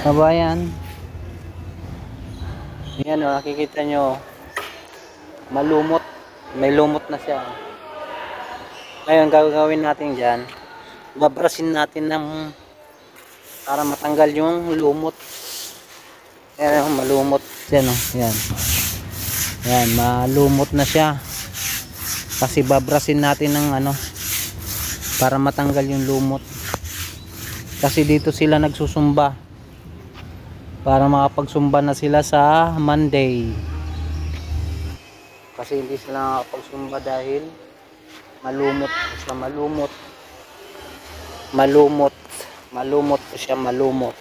Kabayan, yan o, nakikita nyo, malumot, may lumot na siya. Ngayon, gagawin natin dyan, babrasin natin para matanggal yung lumot. Yan o, malumot. Yan o, yan. Yan, malumot na siya. Kasi babrasin natin ng para matanggal yung lumot. Kasi dito sila nagsusumba. Para makapagsumba na sila sa Monday. Kasi hindi sila nakapagsumba dahil malumot siya, malumot siya, malumot.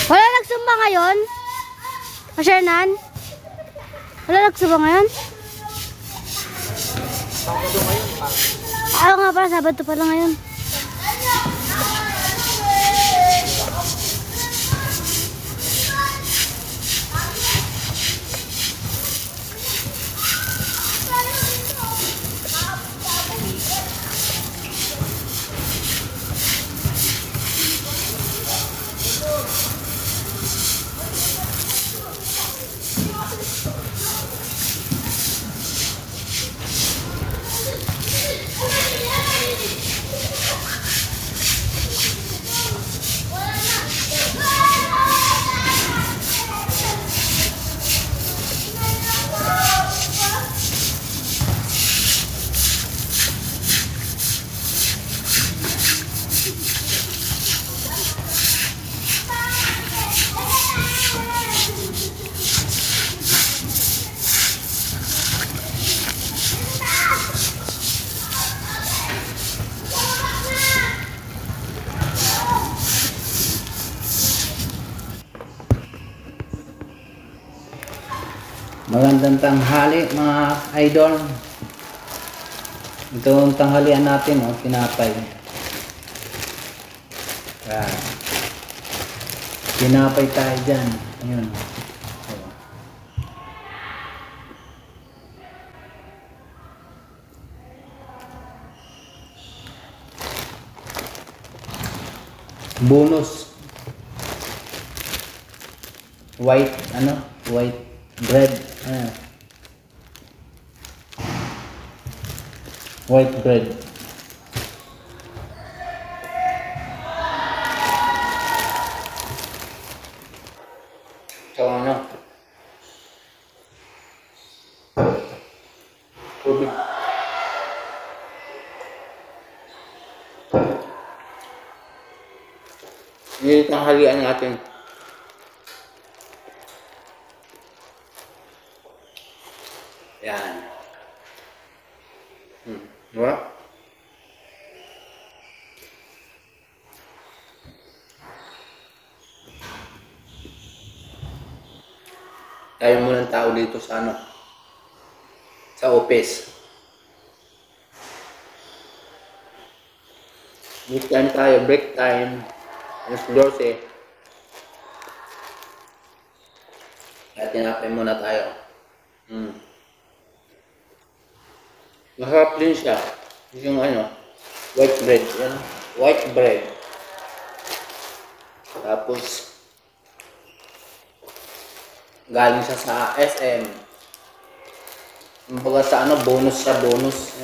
Wala nagsumba ngayon? Masyanan? Wala nagsumba ngayon? Nga pala, Sabado pala ngayon. Magandang tanghali mga idol. Ito ang tanghalian natin, tinapay. Yan. Tinapay tayo dyan. Ayun. Bonus. White bread. White bread. So tubig. Ini tanghalian natin. Yan. Diba? Tayo muna ng tao dito sa sa office. Break time tayo, break time. Alas 12. Kaya tinapay muna tayo. Masarap din siya. Yung white bread. Yan. White bread. Tapos, galing siya sa SM. Kumbaga sa bonus siya, bonus.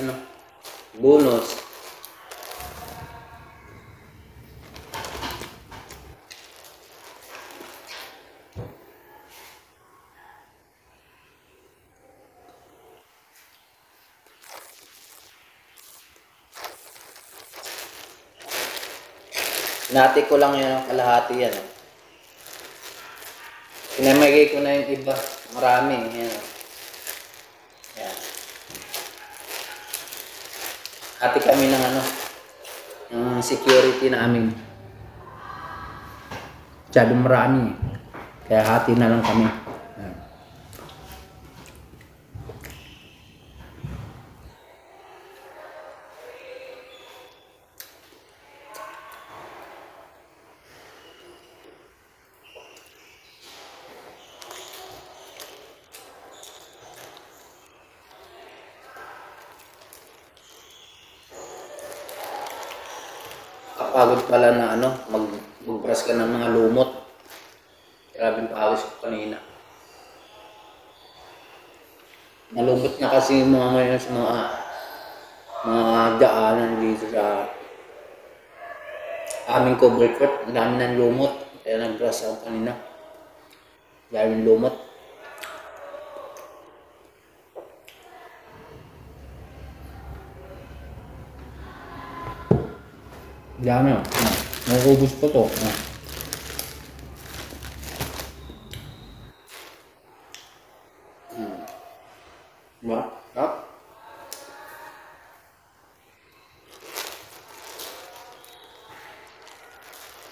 Bonus. Nati ko lang yan, kalahati yan. Pinamigay ko na yung iba. Marami. Yan. Yan. Hati kami ng ng security namin. Masyadong marami. Kaya hati na lang kami. Yan. Kapagod pala na mag-brush ka ng mga lumot. Grabe yung pawis ko kanina. Nalumot na kasi yung mga ngayon sa mga daanan dito sa aming cover court. Ang dami ng lumot. Kaya nag-brush ako kanina. Dami yung lumot. Dami o. Nakukubos ko to. Diba? Sarap.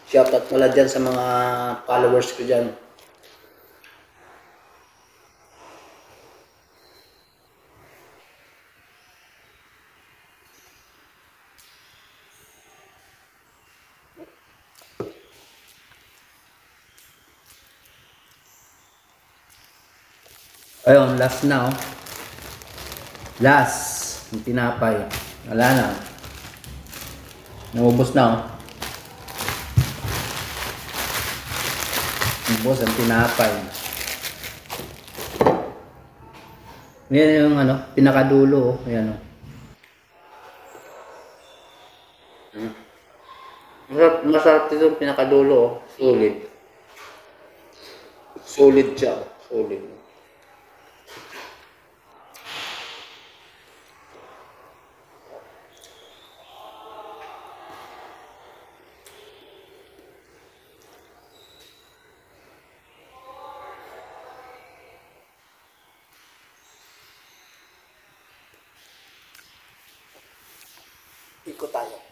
Shoutout pala dyan sa mga followers ko dyan. Ayun, last na oh. Last. Yung tinapay. Wala na. Naubos na oh. Naubos ang tinapay. Yan yung pinakadulo oh. Ayan oh. Masarap dito yung pinakadulo oh. Solid. Solid siya oh. Solid. Ikot tayo.